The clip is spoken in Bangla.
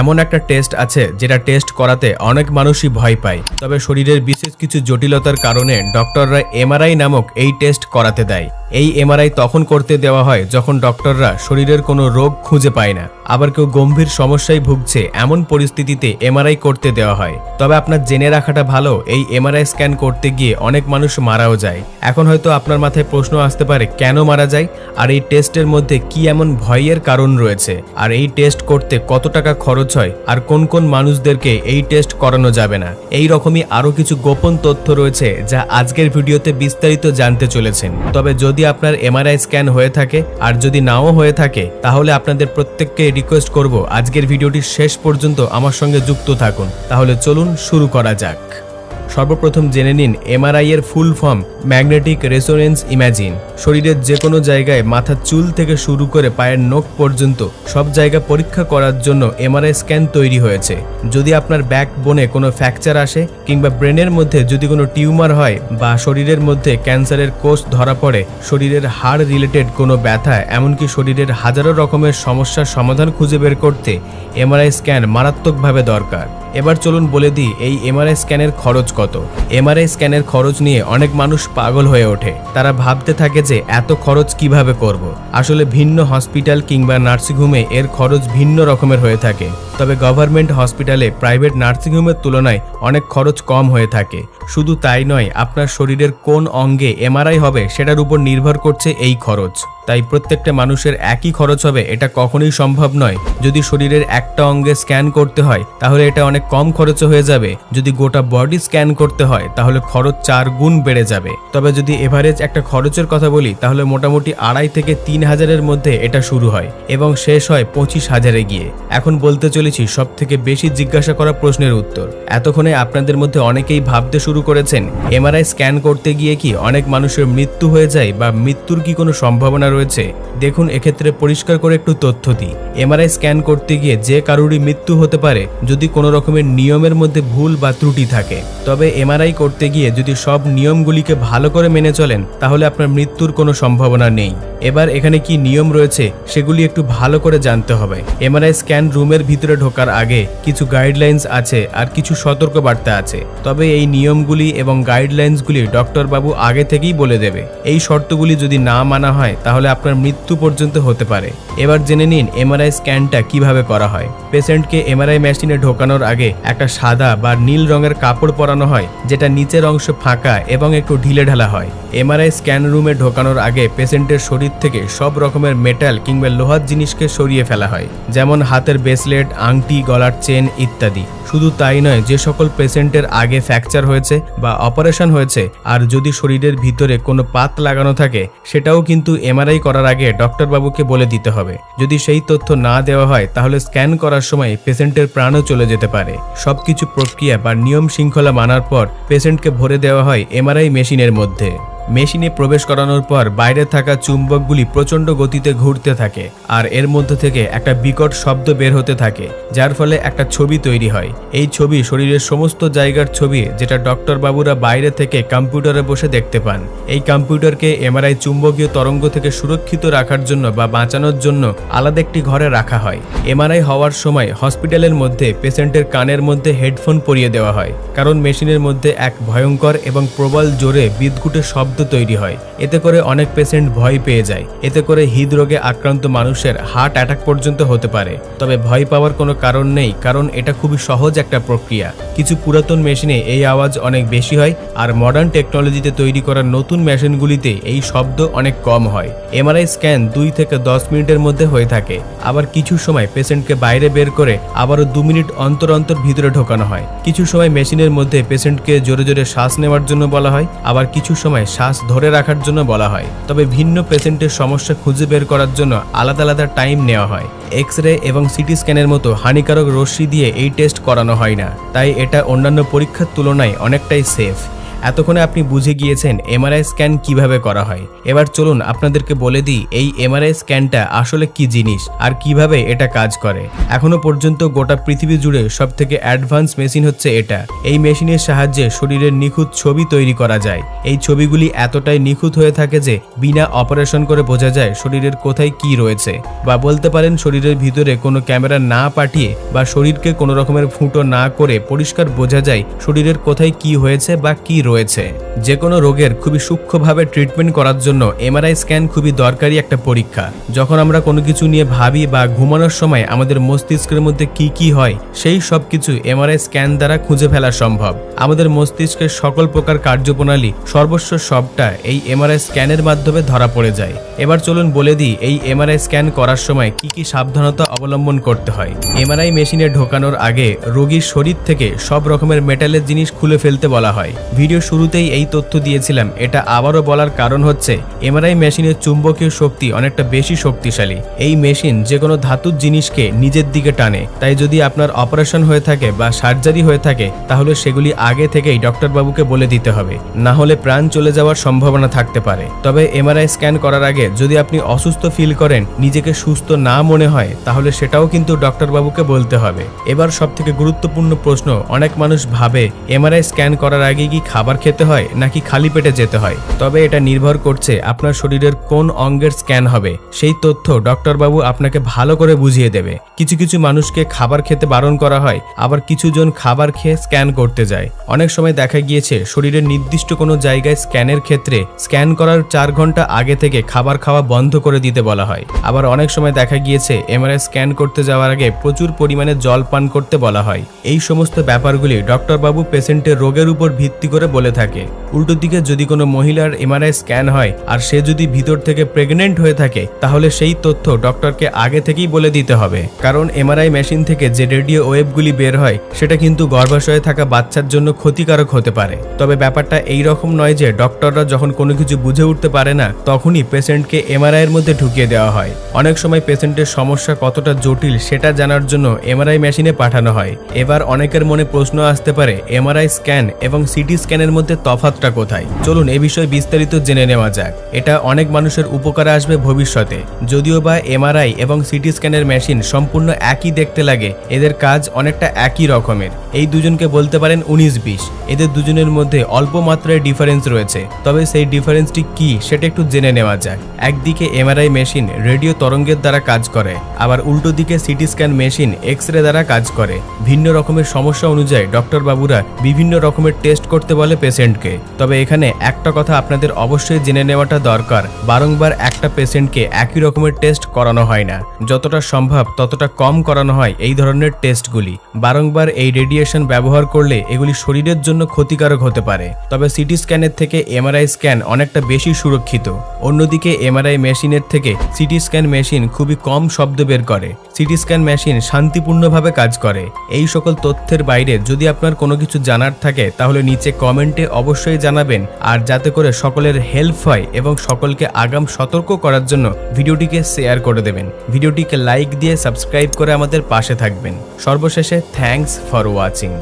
এমন একটা টেস্ট আছে যেটা টেস্ট করাতে অনেক মানুষই ভয় পায়, তবে শরীরের বিশেষ কিছু জটিলতার কারণে ডক্টররা এমআরআই নামক এই টেস্ট করাতে দেয়। এই এমআরআই তখন করতে দেওয়া হয় যখন ডক্টররা শরীরের কোনো রোগ খুঁজে পায় না, আবার কেউ গম্ভীর সমস্যায় ভুগছে এমন পরিস্থিতিতে এমআরআই করতে দেওয়া হয়। তবে আপনার জেনে রাখাটা ভালো, এই এমআরআই স্ক্যান করতে গিয়ে অনেক মানুষ মারাও যায়। এখন হয়তো আপনার মাথায় প্রশ্ন আসতে পারে কেন মারা যায়, আর এই টেস্টের মধ্যে কি এমন ভয়ের কারণ রয়েছে, আর এই টেস্ট করতে কত টাকা খরচ হয়, আর কোন কোন মানুষদেরকে এই টেস্ট করানো যাবে না। এই রকমই আরো কিছু গোপন তথ্য রয়েছে যা আজকের ভিডিওতে বিস্তারিত জানতে চলেছেন। তবে যদি আপনার এমআরআই স্ক্যান হয়ে থাকে আর যদি নাও হয়ে থাকে, তাহলে আপনাদের প্রত্যেককে রিকোয়েস্ট করব আজকের ভিডিওটি শেষ পর্যন্ত আমার সঙ্গে যুক্ত থাকুন। তাহলে চলুন শুরু করা যাক। সর্বপ্রথম জেনে নিন এমআরআই এর full form magnetic resonance imaging. শরীরের যে কোনো জায়গায় মাথার চুল থেকে শুরু করে পায়ের নখ পর্যন্ত সব জায়গা পরীক্ষা করার জন্য এমআরআই স্ক্যান তৈরি হয়েছে। যদি আপনার ব্যাক বোনে কোনো ফ্র্যাকচার আসে, কিংবা ব্রেনের মধ্যে যদি কোনো টিউমার হয়, বা শরীরের মধ্যে ক্যান্সারের কোষ ধরা পড়ে, শরীরের হাড় রিলেটেড কোনো ব্যথা, এমনকি শরীরের হাজারো রকমের সমস্যার সমাধান খুঁজে বের করতে এমআরআই স্ক্যান মারাত্মকভাবে দরকার। এবার চলুন বলে দিই এই এমআরআই স্ক্যানের খরচ কত। এমআরআই স্ক্যানের খরচ নিয়ে অনেক মানুষ পাগল হয়ে ওঠে। তারা ভাবতে থাকে যে এত খরচ কিভাবে করব। আসলে ভিন্ন হসপিটাল কিংবা নার্সিংহোমে এর খরচ ভিন্ন রকমের হয়ে থাকে। তবে গভর্নমেন্ট হসপিটালে প্রাইভেট নার্সিংহোমের তুলনায় অনেক খরচ কম হয়ে থাকে। শুধু তাই নয়, আপনার শরীরের কোন অঙ্গে এমআরআই হবে সেটার উপর নির্ভর করছে এই খরচ। তাই প্রত্যেকটা মানুষের একই খরচ হবে এটা কখনোই সম্ভব নয়। যদি শরীরের একটা অঙ্গে স্ক্যান করতে হয় তাহলে এটা অনেক কম খরচে হয়ে যাবে। যদি গোটা বডি স্ক্যান করতে হয় তাহলে খরচ 4 গুণ বেড়ে যাবে। তবে যদি এভারেজ একটা খরচের কথা বলি তাহলে মোটামুটি 2.5 থেকে 3 হাজারের মধ্যে এটা শুরু হয় এবং শেষ হয় 25,000-এ গিয়ে। এখন বলতে চলেছি সব থেকে বেশি জিজ্ঞাসা করা প্রশ্নের উত্তর। এতক্ষণে আপনাদের মধ্যে অনেকেই ভাবতে শুরু করেছেন এমআরআই স্ক্যান করতে গিয়ে কি অনেক মানুষের মৃত্যু হয়ে যায়, বা মৃত্যুর কি কোনো সম্ভাবনা রয়েছে। দেখুন, এক্ষেত্রে পরিষ্কার করে একটু তথ্য দিই। এমআরআই স্ক্যান করতে গিয়ে যে কারোরই মৃত্যু হতে পারে যদি কোনো রকমের নিয়মের মধ্যে ভুল বা ত্রুটি থাকে। তবে এমআরআই করতে গিয়ে যদি সব নিয়মগুলিকে ভালো করে মেনে চলেন তাহলে আপনার মৃত্যুর কোনো সম্ভাবনা নেই। এবার এখানে কি নিয়ম রয়েছে সেগুলি একটু ভালো করে জানতে হবে। এমআরআই স্ক্যান রুমের ভিতরে ঢোকার আগে কিছু গাইডলাইন্স আছে আর কিছু সতর্কবার্তা আছে। তবে এই নিয়মগুলি এবং গাইডলাইন্সগুলি ডক্টর বাবু আগে থেকেই বলে দেবে। এই শর্তগুলি যদি না মানা হয় তাহলে আপনার মৃত্যু পর্যন্ত হতে পারে। এবার জেনে নিন এমআরআই স্ক্যানটা কিভাবে করা হয়। পেশেন্টকে এমআরআই মেশিনে ঢোকানোর আগে একটা সাদা বা নীল রঙের কাপড় পরানো হয়, যেটা নিচের অংশ ফাঁকা এবং একটু ঢিলে ঢালা হয়। এমআরআই স্ক্যান রুমে ঢোকানোর আগে পেশেন্টের শরীর থেকে সব রকমের মেটাল কিংবা লোহার জিনিসকে সরিয়ে ফেলা হয়, যেমন হাতের ব্রেসলেট, আংটি, গলার চেন ইত্যাদি। শুধু তাই নয়, যে সকল পেশেন্টের আগে ফ্র্যাকচার হয়েছে বা অপারেশন হয়েছে আর যদি শরীরের ভিতরে কোনো পাত লাগানো থাকে সেটাও কিন্তু এমআরআই করার আগে ডক্টর বাবুকে বলে দিতে হবে। যদি সেই তথ্য না দেওয়া হয় তাহলে স্ক্যান করার সময় পেশেন্টের প্রাণও চলে যেতে পারে। সবকিছু প্রক্রিয়া বা নিয়ম শৃঙ্খলা মানার পর পেশেন্টকে ভরে দেওয়া হয় এমআরআই মেশিনের মধ্যে। মেশিনে প্রবেশ করানোর পর বাইরে থাকা চুম্বকগুলি প্রচণ্ড গতিতে ঘুরতে থাকে আর এর মধ্যে থেকে একটা বিকট শব্দ বের হতে থাকে, যার ফলে একটা ছবি তৈরি হয়। এই ছবি শরীরের সমস্ত জায়গার ছবি, যেটা ডক্টর বাবুরা বাইরে থেকে কম্পিউটারে বসে দেখতে পান। এই কম্পিউটারকে এমআরআই চুম্বকীয় তরঙ্গ থেকে সুরক্ষিত রাখার জন্য বা বাঁচানোর জন্য আলাদা একটি ঘরে রাখা হয়। এমআরআই হওয়ার সময় হসপিটালের মধ্যে পেশেন্টের কানের মধ্যে হেডফোন পরিয়ে দেওয়া হয়, কারণ মেশিনের মধ্যে এক ভয়ঙ্কর এবং প্রবল জোরে বিদ্যুটে শব্দ তৈরি হয়। এতে করে অনেক পেশেন্ট ভয় পেয়ে যায়। এতে করে হৃদরোগে আক্রান্ত মানুষের হার্ট অ্যাটাক পর্যন্ত হতে পারে। তবে ভয় পাওয়ার কোনো কারণ নেই, কারণ এটা খুবই সহজ একটা প্রক্রিয়া। কিছু পুরাতন মেশিনে এই আওয়াজ অনেক বেশি হয় আর মডার্ন টেকনোলজিতে তৈরি করা নতুন মেশিনগুলিতে এই শব্দ অনেক কম হয়। এমআরআই স্ক্যান 2 থেকে 10 মিনিটের মধ্যে হয়ে থাকে। আবার কিছু সময় পেশেন্টকে বাইরে বের করে আবারও 2 মিনিট অন্তর অন্তর ভিতরে ঢোকানো হয়। কিছু সময় মেশিনের মধ্যে পেশেন্টকে জোরে জোরে শ্বাস নেওয়ার জন্য বলা হয়, আবার কিছু সময় শ্বাস ধরে রাখার জন্য বলা হয়। তবে ভিন্ন পেশেন্টের সমস্যা খুঁজে বের করার জন্য আলাদা আলাদা টাইম নেওয়া হয়। এক্স-রে এবং সিটি স্ক্যানের মতো হানিকারক রশ্মি দিয়ে এই টেস্ট করানো হয় না, তাই এটা অন্যান্য পরীক্ষার তুলনায় অনেকটাই সেফ। এতক্ষণে আপনি বুঝে গিয়েছেন এমআরআই স্ক্যান কিভাবে করা হয়। এবার চলুন আপনাদেরকে বলে দিই এই এমআরআই স্ক্যানটা আসলে কি জিনিস আর কিভাবে এটা কাজ করে। এখনো পর্যন্ত গোটা পৃথিবী জুড়ে সবথেকে অ্যাডভান্স মেশিন হচ্ছে এটা। এই মেশিনের সাহায্যে শরীরের নিখুঁত ছবি তৈরি করা যায়। এই ছবিগুলি এতটাই নিখুঁত হয়ে থাকে যে বিনা অপারেশন করে বোঝা যায় শরীরের কোথায় কি রয়েছে, বা বলতে পারেন শরীরের ভিতরে কোনো ক্যামেরা না পাঠিয়ে বা শরীরকে কোনো রকমের ফুটো না করে পরিষ্কার বোঝা যায় শরীরের কোথায় কি হয়েছে বা কি রয়েছে। যে কোনো রোগের খুবই সূক্ষ্মভাবে ট্রিটমেন্ট করার জন্য এমআরআই স্ক্যান খুবই দরকারি একটা পরীক্ষা। যখন আমরা কোনো কিছু নিয়ে ভাবি বা ঘুমানোর সময় আমাদের মস্তিষ্কের মধ্যে কি কি হয় সেই সব কিছু এমআরআই স্ক্যান দ্বারা খুঁজে ফেলা সম্ভব। আমাদের মস্তিষ্কের সকল প্রকার কার্যপ্রণালী সর্বস্ব সবটা এই এমআরআই স্ক্যানের মাধ্যমে ধরা পড়ে যায়। এবার চলুন বলে দিই এই এমআরআই স্ক্যান করার সময় কি কি সাবধানতা অবলম্বন করতে হয়। এমআরআই মেশিনে ঢোকানোর আগে রোগীর শরীর থেকে সব রকমের মেটালের জিনিস খুলে ফেলতে বলা হয়। ভিডিও শুরুতেই এই তথ্য দিয়েছিলাম, এটা আবারও বলার কারণ হচ্ছে এমআরআই মেশিনের চুম্বকীয় শক্তি অনেকটা বেশি শক্তিশালী। এই মেশিন যে কোনো ধাতুর জিনিসকে নিজের দিকে টানে, তাই যদি আপনার অপারেশন হয়ে থাকে বা সার্জারি হয়ে থাকে তাহলে সেগুলি আগে থেকেই ডক্টরবাবুকে বলে দিতে হবে, না হলে প্রাণ চলে যাওয়ার সম্ভাবনা থাকতে পারে। তবে এমআরআই স্ক্যান করার আগে যদি আপনি অসুস্থ ফিল করেন, নিজেকে সুস্থ না মনে হয়, তাহলে সেটাও কিন্তু ডক্টরবাবুকে বলতে হবে। এবার সবথেকে গুরুত্বপূর্ণ প্রশ্ন, অনেক মানুষ ভাবে এমআরআই স্ক্যান করার আগে কি খাবার খেতে হয় নাকি খালি পেটে যেতে হয়। তবে এটা নির্ভর করছে আপনার শরীরের কোন অঙ্গের স্ক্যান হবে, সেই তথ্য ডক্টরবাবু আপনাকে ভালো করে বুঝিয়ে দেবে। কিছু কিছু মানুষকে খাবার খেতে বারণ করা হয়, আবার কিছু জন খাবার খেয়ে স্ক্যান করতে যায়। অনেক সময় দেখা গিয়েছে শরীরের নির্দিষ্ট কোনো জায়গায় স্ক্যানের ক্ষেত্রে স্ক্যান করার 4 ঘন্টা আগে থেকে খাবার খাওয়া বন্ধ করে দিতে বলা হয়। আবার অনেক সময় দেখা গিয়েছে এমআরআই স্ক্যান করতে যাওয়ার আগে প্রচুর পরিমাণে জল পান করতে বলা হয়। এই সমস্ত ব্যাপারগুলি ডক্টরবাবু পেশেন্টের রোগের উপর ভিত্তি করে বলে থাকে। উল্টো দিকে যদি কোনো মহিলার এমআরআই স্ক্যান হয় আর সে যদি ভিতর থেকে প্রেগনেন্ট হয়ে থাকে, তাহলে সেই তথ্য ডক্টরকে আগে থেকেই বলে দিতে হবে। কারণ এমআরআই মেশিন থেকে যে রেডিও ওয়েভগুলি বের হয় সেটা কিন্তু গর্ভাশয়ে থাকা বাচ্চার জন্য ক্ষতিকারক হতে পারে। তবে ব্যাপারটা এই রকম নয় যে ডক্টররা যখন কোনো কিছু বুঝে উঠতে পারে না তখনই পেশেন্টকে এমআরআই এর মধ্যে ঢুকিয়ে দেওয়া হয়। অনেক সময় পেশেন্টের সমস্যা কতটা জটিল সেটা জানার জন্য এমআরআই মেশিনে পাঠানো হয়। এবার অনেকের মনে প্রশ্ন আসতে পারে এমআরআই স্ক্যান এবং সিটি স্ক্যানের মধ্যে তফাৎটা কোথায়। চলুন এ বিষয়ে বিস্তারিত জেনে নেওয়া যাক। এটা অনেক মানুষের উপকারে আসবে ভবিষ্যতে। যদিও বা এমআরআই এবং সিটি স্ক্যানের মেশিন সম্পূর্ণ একই দেখতে লাগে, এদের কাজ অনেকটা একই রকমের। এই দুজনকে বলতে পারেন 19-20। এদের দুজনের মধ্যে অল্প মাত্রায় ডিফারেন্স রয়েছে, তবে সেই ডিফারেন্সটি কি সেটা একটু জেনে নেওয়া যাক। একদিকে এমআরআই মেশিন রেডিও তরঙ্গের দ্বারা কাজ করে, আবার উল্টো দিকে সিটি স্ক্যান মেশিন এক্স-রে দ্বারা কাজ করে। ভিন্ন রকমের সমস্যা অনুযায়ী ডক্টর বাবুরা বিভিন্ন রকমের টেস্ট করতে বলে পেশেন্টকে। তবে এখানে একটা কথা আপনাদের অবশ্যই জেনে নেওয়াটা দরকার, বারংবার একটা পেশেন্টকে একই রকমের টেস্ট করানো হয় না। যতটা সম্ভব ততটা কম করানো হয় এই ধরনের টেস্টগুলি। বারংবার এই রেডিয়েশন ব্যবহার করলে এগুলি শরীরের জন্য ক্ষতিকারক হতে পারে। তবে সিটি স্ক্যানের থেকে এমআরআই স্ক্যান অনেকটা বেশি সুরক্ষিত। অন্যদিকে এমআরআই মেশিনের থেকে সিটি স্ক্যান মেশিন খুবই কম শব্দ বের করে। সিটি স্ক্যান মেশিন শান্তিপূর্ণভাবে কাজ করে। এই সকল তথ্যের বাইরে যদি আপনার কোনো কিছু জানার থাকে তাহলে নিচে কমেন্টে অবশ্যই জানাবেন, আর যাতে করে সকলের হেল্প হয় এবং সকলকে আগাম সতর্ক করার জন্য ভিডিওটিকে শেয়ার করে দেবেন। ভিডিওটিকে লাইক দিয়ে সাবস্ক্রাইব করে আমাদের পাশে থাকবেন। সর্বশেষে থ্যাঙ্কস ফর ওয়াচিং।